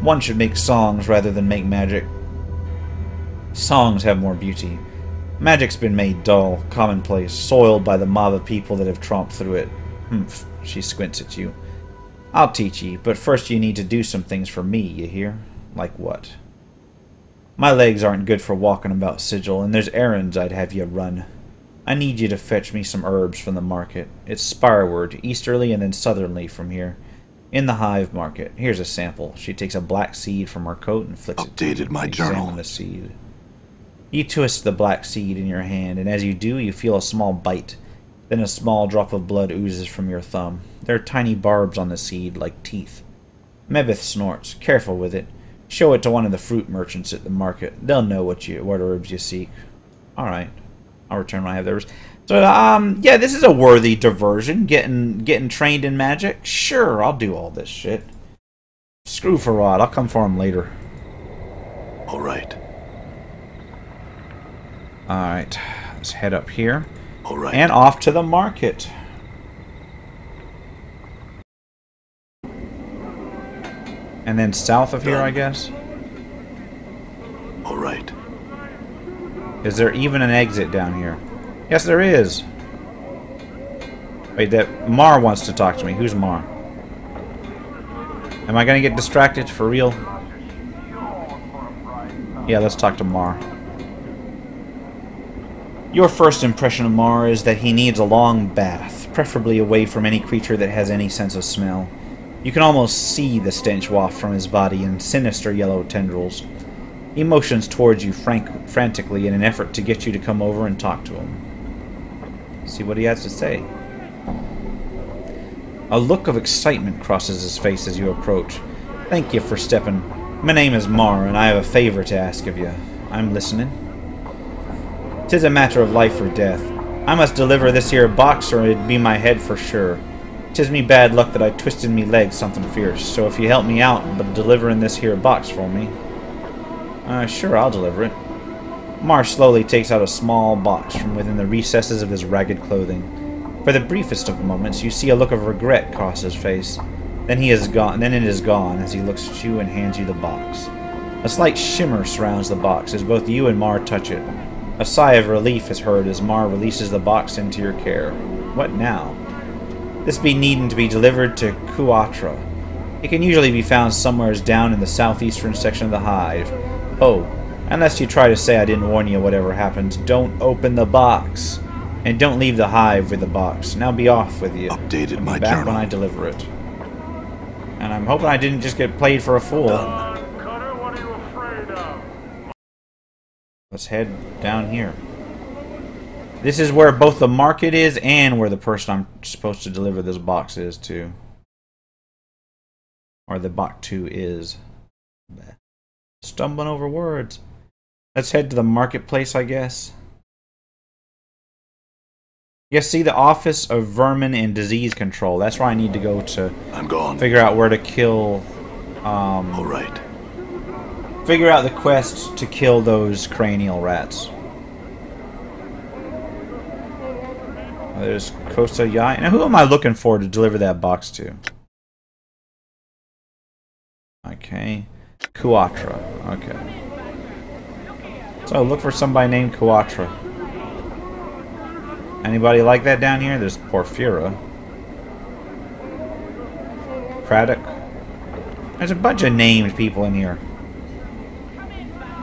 One should make songs rather than make magic. Songs have more beauty. Magic's been made dull, commonplace, soiled by the mob of people that have tromped through it. Humph. She squints at you. I'll teach ye, but first you need to do some things for me, you hear? Like what? My legs aren't good for walking about Sigil, and there's errands I'd have you run. I need you to fetch me some herbs from the market. It's spireward, easterly and then southerly from here. In the hive market. Here's a sample. She takes a black seed from her coat and flicks it to you. Updated my journal. Examine the seed. You twist the black seed in your hand, and as you do, you feel a small bite. Then a small drop of blood oozes from your thumb. There are tiny barbs on the seed, like teeth. Mebeth snorts. Careful with it. Show it to one of the fruit merchants at the market. They'll know what herbs you seek. Alright. I'll return when I have theirs. So, yeah, this is a worthy diversion. Getting trained in magic. Sure, I'll do all this shit. Screw Farad. I'll come for him later. Alright. Alright. Let's head up here. Alright. And off to the market. And then south of here, I guess? Alright. Is there even an exit down here? Yes, there is. Wait, that Mar wants to talk to me. Who's Mar? Am I going to get distracted for real? Yeah, let's talk to Mar. Your first impression of Mar is that he needs a long bath, preferably away from any creature that has any sense of smell. You can almost see the stench waft from his body in sinister yellow tendrils. He motions towards you frantically in an effort to get you to come over and talk to him. See what he has to say. A look of excitement crosses his face as you approach. Thank you for stepping. My name is Mar, and I have a favor to ask of you. I'm listening. 'Tis a matter of life or death. I must deliver this here box, or it'd be my head for sure. 'Tis me bad luck that I twisted me leg something fierce, so if you help me out by delivering this here box for me... Sure, I'll deliver it. Mar slowly takes out a small box from within the recesses of his ragged clothing. For the briefest of moments, you see a look of regret cross his face. Then it is gone as he looks at you and hands you the box. A slight shimmer surrounds the box as both you and Mar touch it. A sigh of relief is heard as Mar releases the box into your care. What now? This be needing to be delivered to Kuatra. It can usually be found somewhere down in the southeastern section of the hive. Oh, unless you try to say I didn't warn you whatever happens, don't open the box. And don't leave the hive with the box. Now be off with you. Updated my back journal when I deliver it. And I'm hoping I didn't just get played for a fool. Cutter, what are you afraid of? Let's head down here. This is where both the market is and where the person I'm supposed to deliver this box is to. Or the box to is. Stumbling over words. Let's head to the marketplace, I guess. Yes, see the Office of Vermin and Disease Control. That's where I need to go to I'm gone. figure out where to kill. All right. Figure out the quest to kill those cranial rats. There's Costa Yai. Now, who am I looking for to deliver that box to? Okay. Kuatra. Okay. So look for somebody named Kuatra. Anybody like that down here? There's Porphyra. Craddock. There's a bunch of named people in here.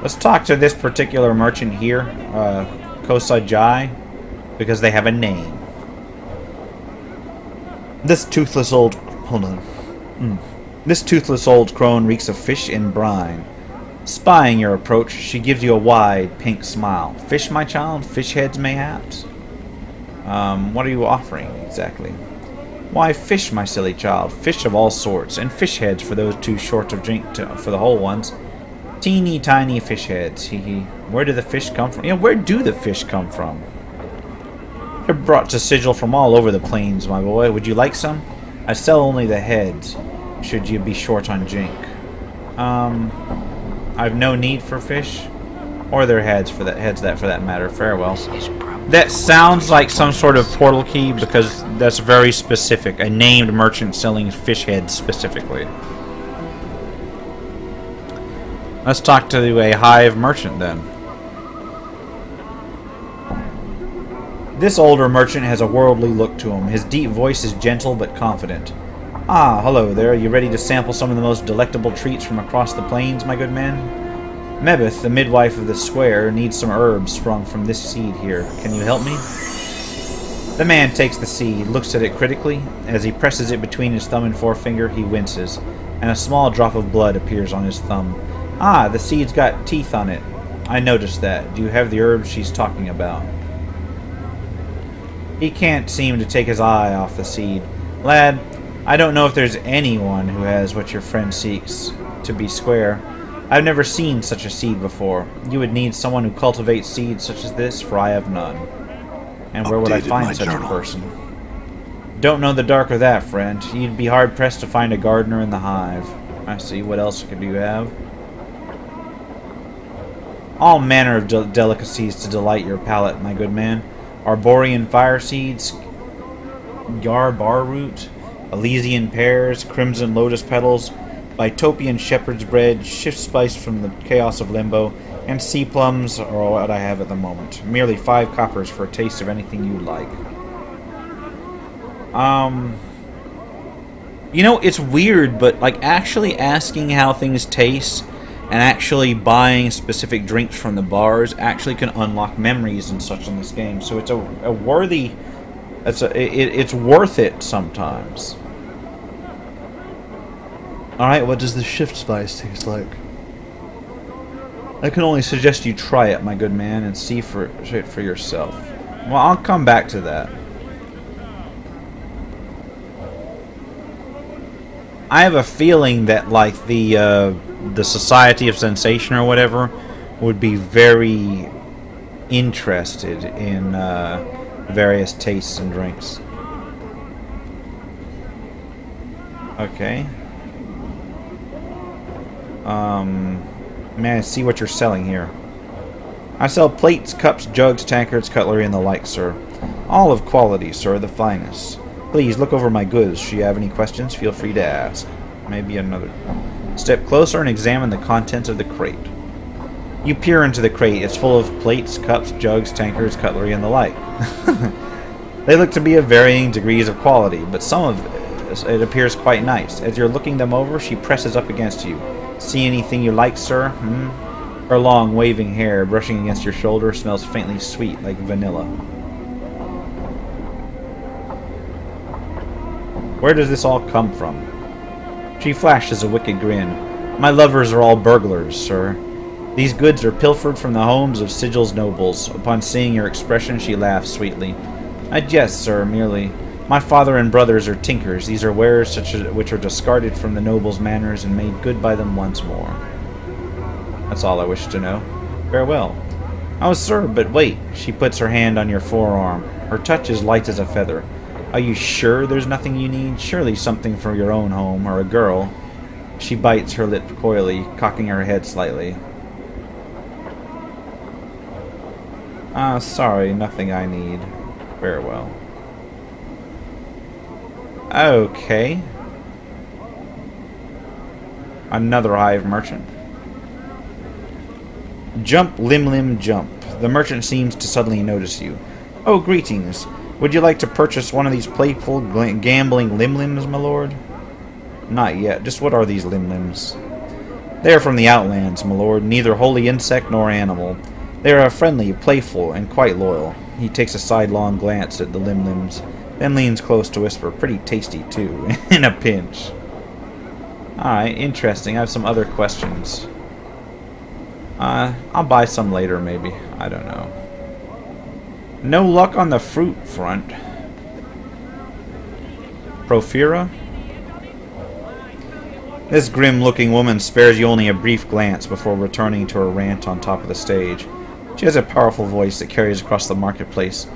Let's talk to this particular merchant here, Kosa Jai, because they have a name. This toothless old... Hold on. This toothless old crone reeks of fish and brine. Spying your approach, she gives you a wide, pink smile. Fish, my child? Fish heads, mayhaps? What are you offering, exactly? Why, fish, my silly child. Fish of all sorts, and fish heads for those too short of drink for the whole ones. Teeny tiny fish heads, hee hee. Where do the fish come from? Yeah, where do the fish come from? They're brought to Sigil from all over the plains, my boy. Would you like some? I sell only the heads, should you be short on jink. I've no need for fish. Or their heads for that matter. Farewell. That sounds like some sort of portal key because that's very specific. A named merchant selling fish heads specifically. Let's talk to a hive merchant then. This older merchant has a worldly look to him. His deep voice is gentle but confident. Ah, hello there. Are you ready to sample some of the most delectable treats from across the plains, my good man? Mebeth, the midwife of the square, needs some herbs sprung from this seed here. Can you help me? The man takes the seed, looks at it critically. As he presses it between his thumb and forefinger, he winces, and a small drop of blood appears on his thumb. Ah, the seed's got teeth on it. I noticed that. Do you have the herbs she's talking about? He can't seem to take his eye off the seed. Lad, I don't know if there's anyone who has what your friend seeks. To be square, I've never seen such a seed before. You would need someone who cultivates seeds such as this, for I have none. And where would I find such a person? Don't know the dark of that, friend. You'd be hard-pressed to find a gardener in the hive. I see. What else could you have? All manner of delicacies to delight your palate, my good man. Arborean fire seeds, Yarbar root, Elysian pears, crimson lotus petals, Bitopian shepherd's bread, shift spice from the chaos of limbo, and sea plums are what I have at the moment. Merely 5 coppers for a taste of anything you like. You know, it's weird, but like actually asking how things taste and actually buying specific drinks from the bars actually can unlock memories and such in this game. So it's a worthy... It's worth it sometimes. Alright, what does the shift spice taste like? I can only suggest you try it, my good man, and see for yourself. Well, I'll come back to that. I have a feeling that, like, the Society of Sensation or whatever would be very interested in various tastes and drinks. Okay. May I see what you're selling here? I sell plates, cups, jugs, tankards, cutlery, and the like, sir. All of quality, sir, the finest. Please look over my goods. Should you have any questions, feel free to ask. Maybe another... Step closer and examine the contents of the crate. You peer into the crate. It's full of plates, cups, jugs, tankards, cutlery, and the like. They look to be of varying degrees of quality, but some of it appears quite nice. As you're looking them over, she presses up against you. See anything you like, sir? Her long, waving hair, brushing against your shoulder, smells faintly sweet, like vanilla. Where does this all come from? She flashes a wicked grin. My lovers are all burglars, sir. These goods are pilfered from the homes of Sigil's nobles. Upon seeing your expression, she laughs sweetly. I jest, sir, merely. My father and brothers are tinkers. These are wares which are discarded from the nobles' manors and made good by them once more. That's all I wish to know. Farewell. Oh, sir, but wait. She puts her hand on your forearm. Her touch is light as a feather. Are you sure there's nothing you need? Surely something for your own home, or a girl. She bites her lip coyly, cocking her head slightly. Sorry, nothing I need. Farewell. Okay. Another hive merchant. Jump, lim, jump. The merchant seems to suddenly notice you. Oh, greetings. Would you like to purchase one of these playful, gambling limlims, my lord? Not yet. Just what are these limlims? They are from the outlands, my lord, neither wholly insect nor animal. They are friendly, playful, and quite loyal. He takes a sidelong glance at the limlims, then leans close to whisper, pretty tasty too, in a pinch. Alright, interesting. I have some other questions. I'll buy some later, maybe. I don't know. No luck on the fruit front. Profira? This grim-looking woman spares you only a brief glance before returning to her rant on top of the stage. She has a powerful voice that carries across the marketplace,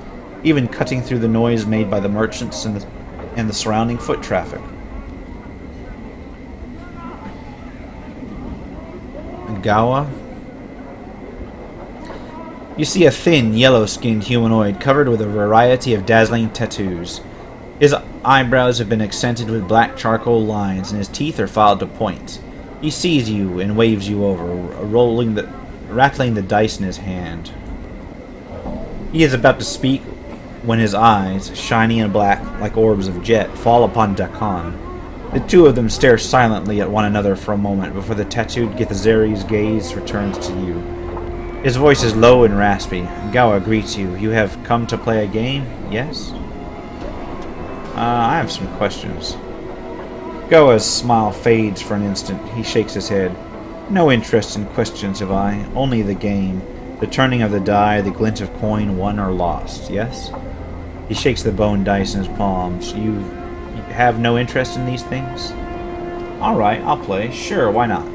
even cutting through the noise made by the merchants and the surrounding foot traffic. Gawa? You see a thin, yellow-skinned humanoid covered with a variety of dazzling tattoos. His eyebrows have been accented with black charcoal lines, and his teeth are filed to points. He sees you and waves you over, rattling the dice in his hand. He is about to speak when his eyes, shiny and black like orbs of jet, fall upon Dakan. The two of them stare silently at one another for a moment before the tattooed Githzeri's gaze returns to you. His voice is low and raspy. Gawa greets you. You have come to play a game? Yes? I have some questions. Gawa's smile fades for an instant. He shakes his head. No interest in questions have I. Only the game. The turning of the die, the glint of coin won or lost. Yes? He shakes the bone dice in his palms. You have no interest in these things? Alright, I'll play. Sure, why not?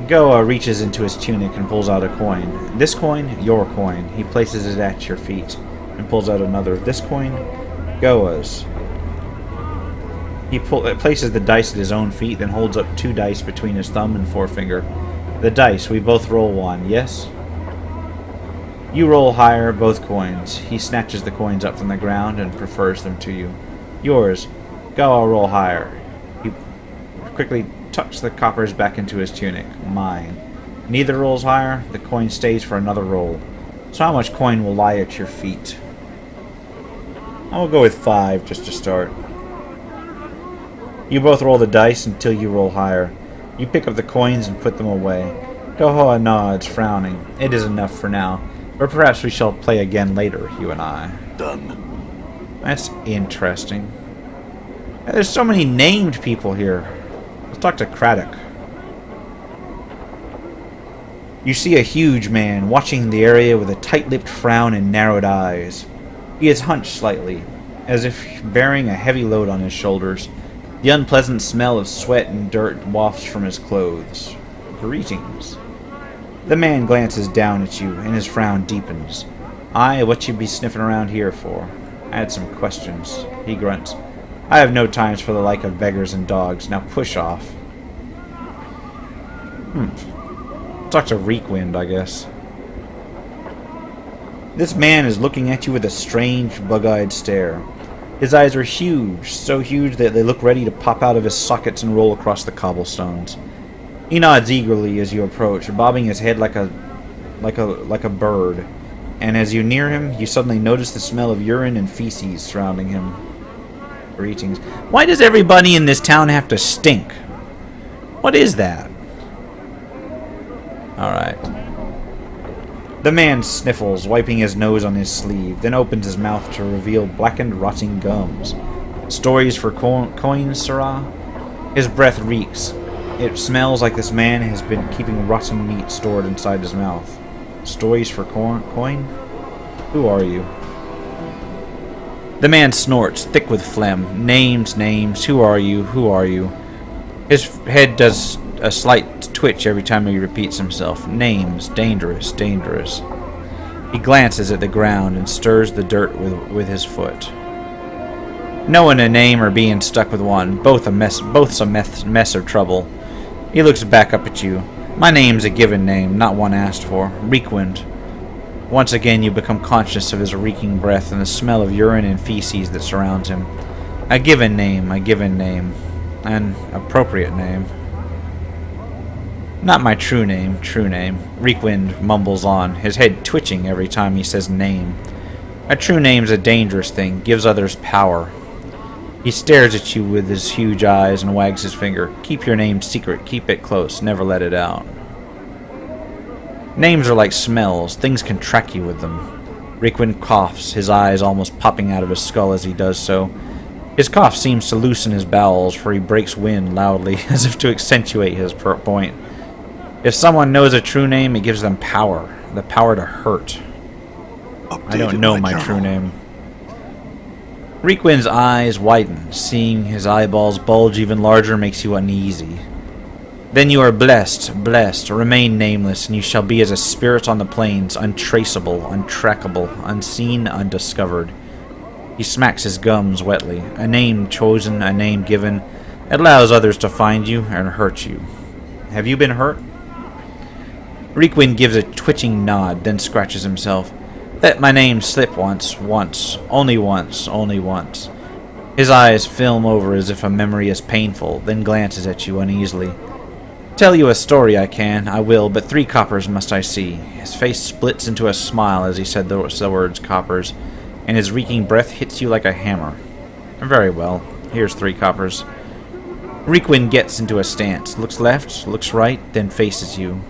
Goa reaches into his tunic and pulls out a coin. This coin, your coin. He places it at your feet and pulls out another. This coin, Goa's. He places the dice at his own feet, then holds up two dice between his thumb and forefinger. The dice, we both roll one, yes? You roll higher, both coins. He snatches the coins up from the ground and prefers them to you. Yours. Goa, roll higher. He quickly tucks the coppers back into his tunic. Mine. Neither rolls higher. The coin stays for another roll. So how much coin will lie at your feet? I will go with 5 just to start. You both roll the dice until you roll higher. You pick up the coins and put them away. Gohoa nods, frowning. It is enough for now. Or perhaps we shall play again later, you and I. Done. That's interesting. There's so many named people here. Let's talk to Craddock. You see a huge man watching the area with a tight-lipped frown and narrowed eyes. He is hunched slightly, as if bearing a heavy load on his shoulders. The unpleasant smell of sweat and dirt wafts from his clothes. Greetings. The man glances down at you, and his frown deepens. Aye, what you be sniffing around here for? I had some questions. He grunts. I have no times for the like of beggars and dogs. Now push off. Talk to Reekwind, I guess. This man is looking at you with a strange, bug-eyed stare. His eyes are huge, so huge that they look ready to pop out of his sockets and roll across the cobblestones. He nods eagerly as you approach, bobbing his head like a bird. And as you near him, you suddenly notice the smell of urine and feces surrounding him. Greetings. Why does everybody in this town have to stink? What is that? Alright. The man sniffles, wiping his nose on his sleeve, then opens his mouth to reveal blackened, rotting gums. Stories for coins, sirrah? His breath reeks. It smells like this man has been keeping rotten meat stored inside his mouth. Stories for coin? Who are you? The man snorts, thick with phlegm. Names, names. Who are you? Who are you? His head does a slight twitch every time he repeats himself. Names. Dangerous. Dangerous. He glances at the ground and stirs the dirt with his foot. Knowing a name or being stuck with one, both's a mess of trouble. He looks back up at you. My name's a given name, not one asked for. Reekwind. Once again you become conscious of his reeking breath and the smell of urine and feces that surrounds him. A given name, a given name. An appropriate name. Not my true name, true name. Reekwind mumbles on, his head twitching every time he says name. A true name's a dangerous thing, gives others power. He stares at you with his huge eyes and wags his finger. Keep your name secret, keep it close, never let it out. Names are like smells, things can track you with them. Reekwind coughs, his eyes almost popping out of his skull as he does so. His cough seems to loosen his bowels, for he breaks wind loudly, as if to accentuate his point. If someone knows a true name, it gives them power. The power to hurt. I don't know my true name. Reekwind's eyes widen. Seeing his eyeballs bulge even larger makes you uneasy. Then you are blessed, blessed. Remain nameless, and you shall be as a spirit on the plains, untraceable, untrackable, unseen, undiscovered. He smacks his gums wetly. A name chosen, a name given. It allows others to find you and hurt you. Have you been hurt? Reekwind gives a twitching nod, then scratches himself. Let my name slip once, only once, only once. His eyes film over as if a memory is painful, then glances at you uneasily. Tell you a story I can, I will, but 3 coppers must I see. His face splits into a smile as he said the words coppers, and his reeking breath hits you like a hammer. Very well, here's 3 coppers. Reekwind gets into a stance, looks left, looks right, then faces you.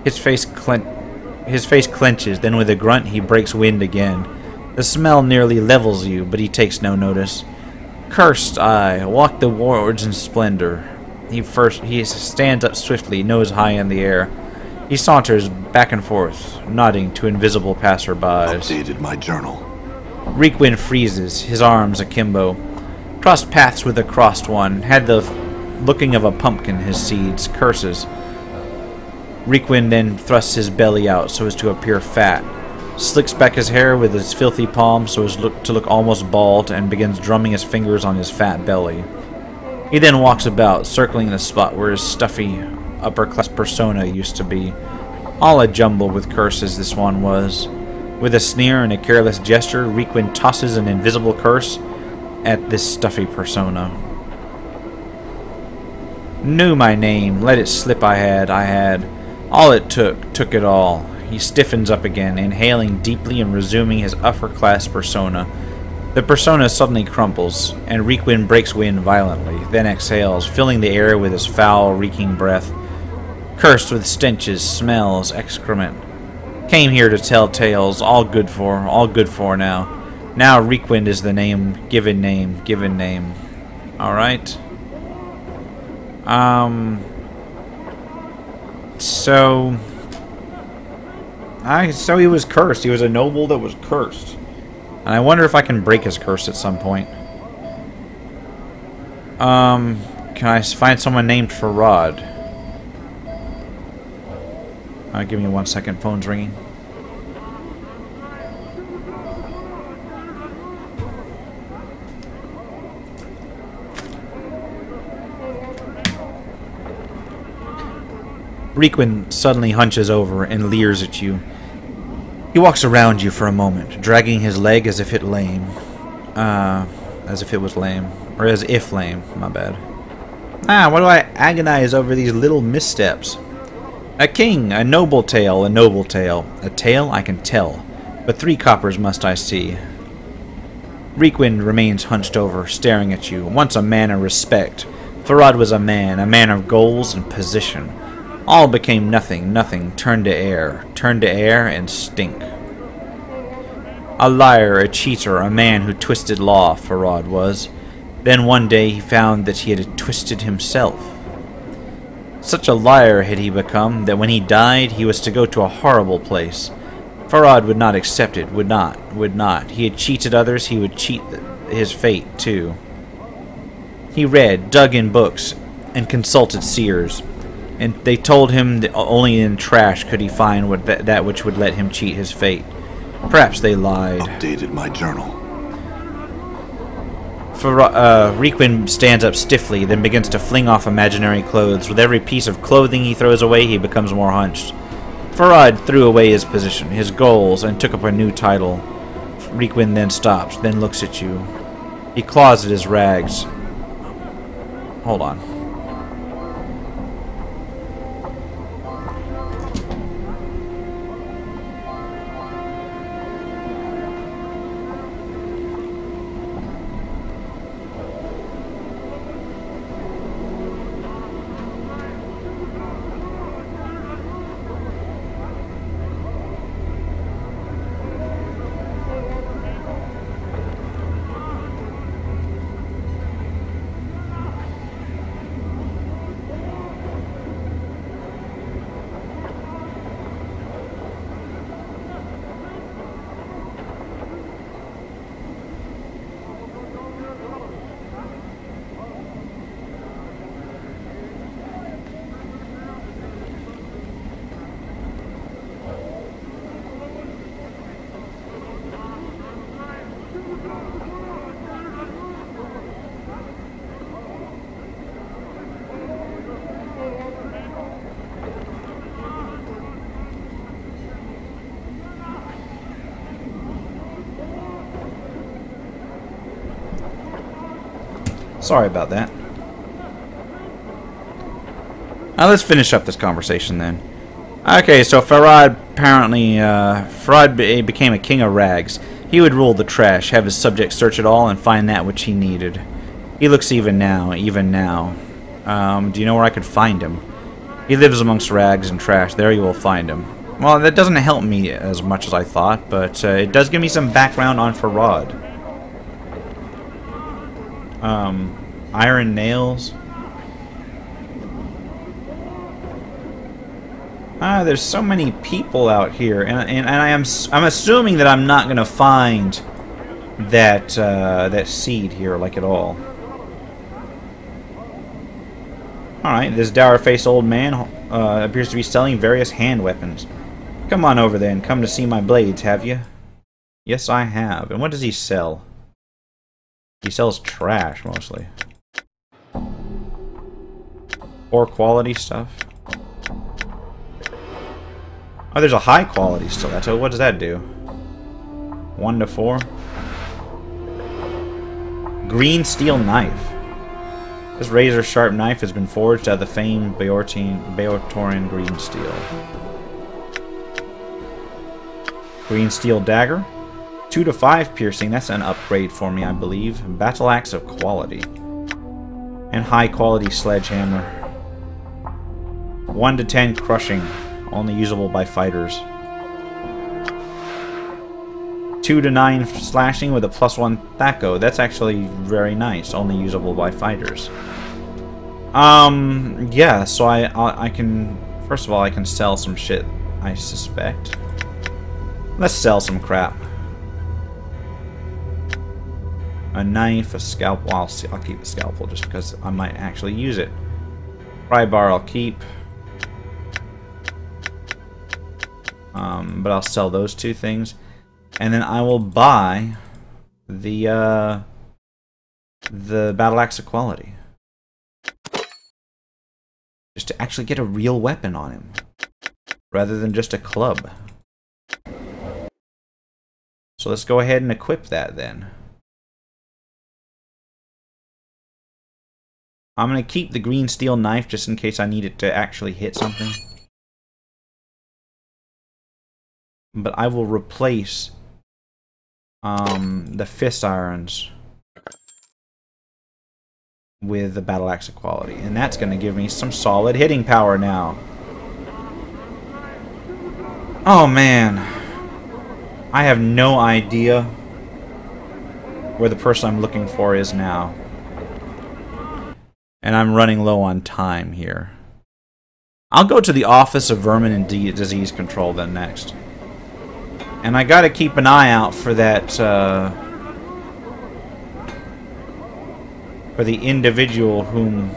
His face clenches, then with a grunt he breaks wind again. The smell nearly levels you, but he takes no notice. Cursed I, walk the wards in splendor. He stands up swiftly, nose high in the air. He saunters back and forth, nodding to invisible passerbys. Updated my journal. Reekwind freezes, his arms akimbo. Crossed paths with a crossed one, had the looking of a pumpkin his seeds, curses. Reekwind then thrusts his belly out so as to appear fat, slicks back his hair with his filthy palm so as to look almost bald, and begins drumming his fingers on his fat belly. He then walks about, circling the spot where his stuffy, upper-class persona used to be. All a jumble with curses this one was. With a sneer and a careless gesture, Reekwind tosses an invisible curse at this stuffy persona. Knew my name, let it slip I had. All it took it all. He stiffens up again, inhaling deeply and resuming his upper-class persona. The persona suddenly crumples, and Reekwind breaks wind violently, then exhales, filling the air with his foul, reeking breath. Cursed with stenches, smells, excrement. Came here to tell tales, all good for now. Now Reekwind is the name, given name. Alright. So he was cursed. He was a noble that was cursed. And I wonder if I can break his curse at some point. Can I find someone named for Rod? Give me 1 second. Phone's ringing. Reekwind suddenly hunches over and leers at you. He walks around you for a moment, dragging his leg as if it lame. As if it was lame. Or as if lame. My bad. Ah, why do I agonize over these little missteps? A king, a noble tale, a noble tale. A tale I can tell. But 3 coppers must I see. Reekwind remains hunched over, staring at you. Once a man of respect. Farad was a man of goals and position. All became nothing, nothing, turned to air and stink. A liar, a cheater, a man who twisted law, Farad was. Then one day he found that he had twisted himself. Such a liar had he become that when he died he was to go to a horrible place. Farad would not accept it, would not. He had cheated others, he would cheat his fate too. He read, dug in books, and consulted seers, and they told him that only in trash could he find that which would let him cheat his fate. Perhaps they lied. Updated my journal. Reekwind stands up stiffly, then begins to fling off imaginary clothes. With every piece of clothing he throws away, he becomes more hunched. Farad threw away his position, his goals, and took up a new title. Reekwind then stops, then looks at you. He claws at his rags. Hold on. Sorry about that. Now let's finish up this conversation then. Okay, so Farad apparently, became a king of rags. He would rule the trash, have his subjects search it all, and find that which he needed. He looks even now. Do you know where I could find him? He lives amongst rags and trash. There you will find him. Well, that doesn't help me as much as I thought, but it does give me some background on Farad. Iron nails. There's so many people out here, and I'm assuming that I'm not gonna find that that seed here, like, at all. All right, this dour-faced old man appears to be selling various hand weapons. Come on over then. Come to see my blades, have you? Yes, I have. And what does he sell? He sells trash, mostly. Poor quality stuff. Oh, there's a high quality stiletto. What does that do? 1 to 4. Green steel knife. This razor-sharp knife has been forged out of the famed Beotoran green steel. Green steel dagger. 2 to 5 piercing. That's an upgrade for me, I believe. Battle axe of quality. And high quality sledgehammer. 1 to 10 crushing. Only usable by fighters. 2 to 9 slashing with a +1 Thaco. That's actually very nice. Only usable by fighters. Yeah, so I can... First of all, I can sell some shit, I suspect. Let's sell some crap. A knife, a scalpel. Well, I'll keep the scalpel just because I might actually use it. Pry bar I'll keep. But I'll sell those 2 things. And then I will buy the battle axe of quality. Just to actually get a real weapon on him. Rather than just a club. So let's go ahead and equip that then. I'm going to keep the green steel knife just in case I need it to actually hit something. But I will replace the fist irons with the battle axe equality. And that's going to give me some solid hitting power now. Oh man. I have no idea where the person I'm looking for is now. And I'm running low on time here. I'll go to the Office of Vermin and Disease Control then next. And I gotta keep an eye out for that, for the individual whom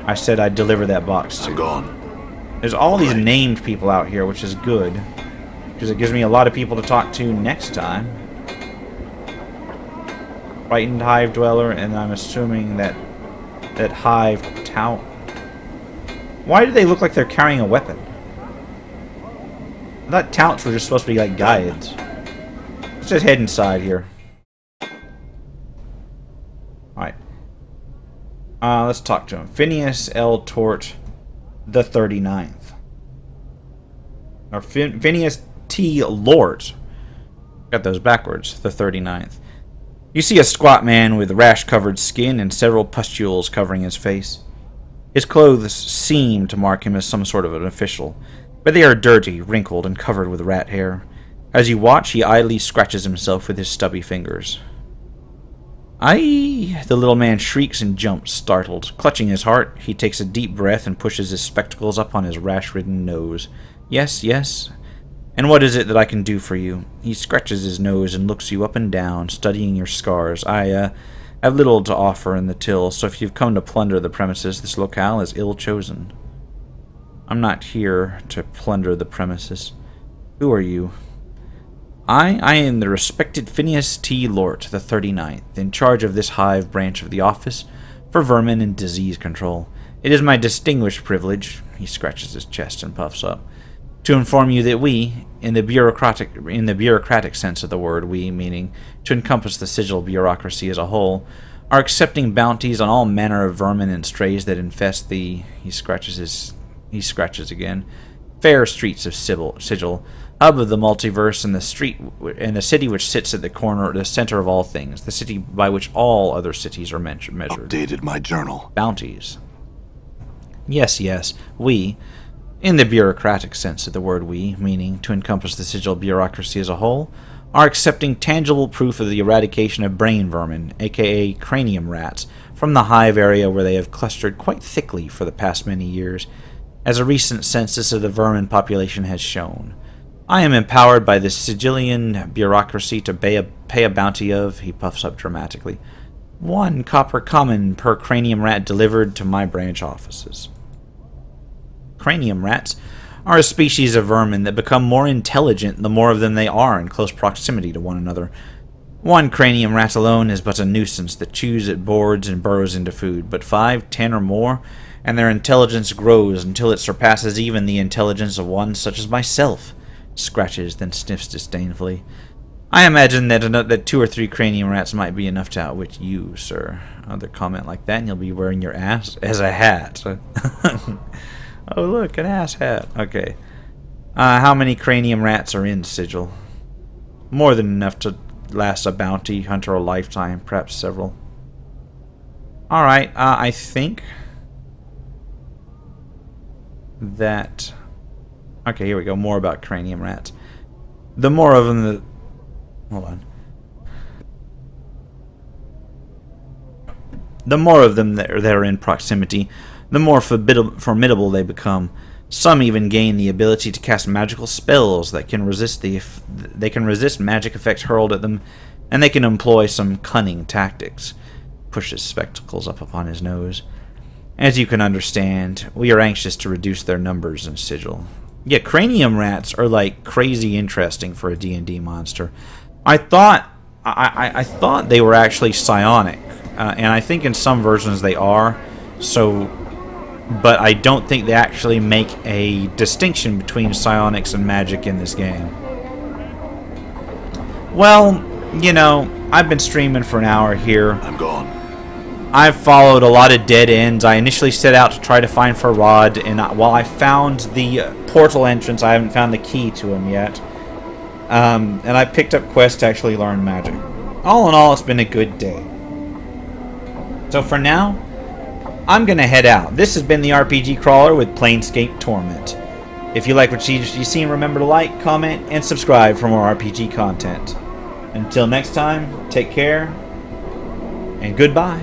I said I'd deliver that box to. I'm gone. There's all these named people out here, which is good. Because it gives me a lot of people to talk to next time. Frightened Hive Dweller, and I'm assuming that Hive Tout. Why do they look like they're carrying a weapon? I thought Touts were just supposed to be like guides. Let's just head inside here. Alright. Let's talk to him. Phineas L. Tort the 39th. Or Phineas T. Lort. Got those backwards. The 39th. You see a squat man with rash-covered skin and several pustules covering his face. His clothes seem to mark him as some sort of an official, but they are dirty, wrinkled, and covered with rat hair. As you watch, he idly scratches himself with his stubby fingers. "Aye!" The little man shrieks and jumps, startled. Clutching his heart, he takes a deep breath and pushes his spectacles up on his rash-ridden nose. "Yes, yes. And what is it that I can do for you?" He scratches his nose and looks you up and down, studying your scars. "I, have little to offer in the till, so if you've come to plunder the premises, this locale is ill-chosen." "I'm not here to plunder the premises. Who are you?" I am the respected Phineas T. Lort, the 39th, in charge of this hive branch of the Office for Vermin and Disease Control. It is my distinguished privilege," he scratches his chest and puffs up, "to inform you that we, in the bureaucratic sense of the word, we, meaning to encompass the sigil bureaucracy as a whole, are accepting bounties on all manner of vermin and strays that infest the," he scratches again, "fair streets of Sigil, hub of the multiverse, and the city which sits at the center of all things, the city by which all other cities are measured." Updated my journal. "Bounties. Yes, yes, we, in the bureaucratic sense of the word we, meaning to encompass the sigil bureaucracy as a whole, are accepting tangible proof of the eradication of brain vermin, aka cranium rats, from the hive area where they have clustered quite thickly for the past many years, as a recent census of the vermin population has shown. I am empowered by the Sigilian bureaucracy to pay a bounty of," he puffs up dramatically, "1 copper common per cranium rat delivered to my branch offices." Cranium rats are a species of vermin that become more intelligent the more of them they are in close proximity to one another. 1 cranium rat alone is but a nuisance that chews at boards and burrows into food, but 5, 10 or more, and their intelligence grows until it surpasses even the intelligence of one such as myself. Scratches, then sniffs disdainfully. "I imagine that 2 or 3 cranium rats might be enough to outwit you, sir." Another comment like that, and you'll be wearing your ass as a hat. Oh, look, an ass hat. Okay. How many cranium rats are in Sigil? More than enough to last a bounty hunter a lifetime, perhaps several. Alright, I think that... Okay, here we go. More about cranium rats. The more of them that... Hold on. The more of them that are in proximity, the more formidable they become. Some even gain the ability to cast magical spells that can resist magic effects hurled at them, and they can employ some cunning tactics. Pushes spectacles up upon his nose. As you can understand, we are anxious to reduce their numbers in Sigil. Yeah, cranium rats are like crazy interesting for a D&D monster. I thought they were actually psionic, and I think in some versions they are. So, but I don't think they actually make a distinction between psionics and magic in this game. Well, you know, I've been streaming for an hour here. I'm gone. I've followed a lot of dead ends. I initially set out to try to find Farad, and while I found the portal entrance, I haven't found the key to him yet. And I picked up quests to actually learn magic. All in all, it's been a good day. So for now, I'm going to head out. This has been the RPG Crawler with Planescape Torment. If you like what you've seen, remember to like, comment, and subscribe for more RPG content. Until next time, take care, and goodbye.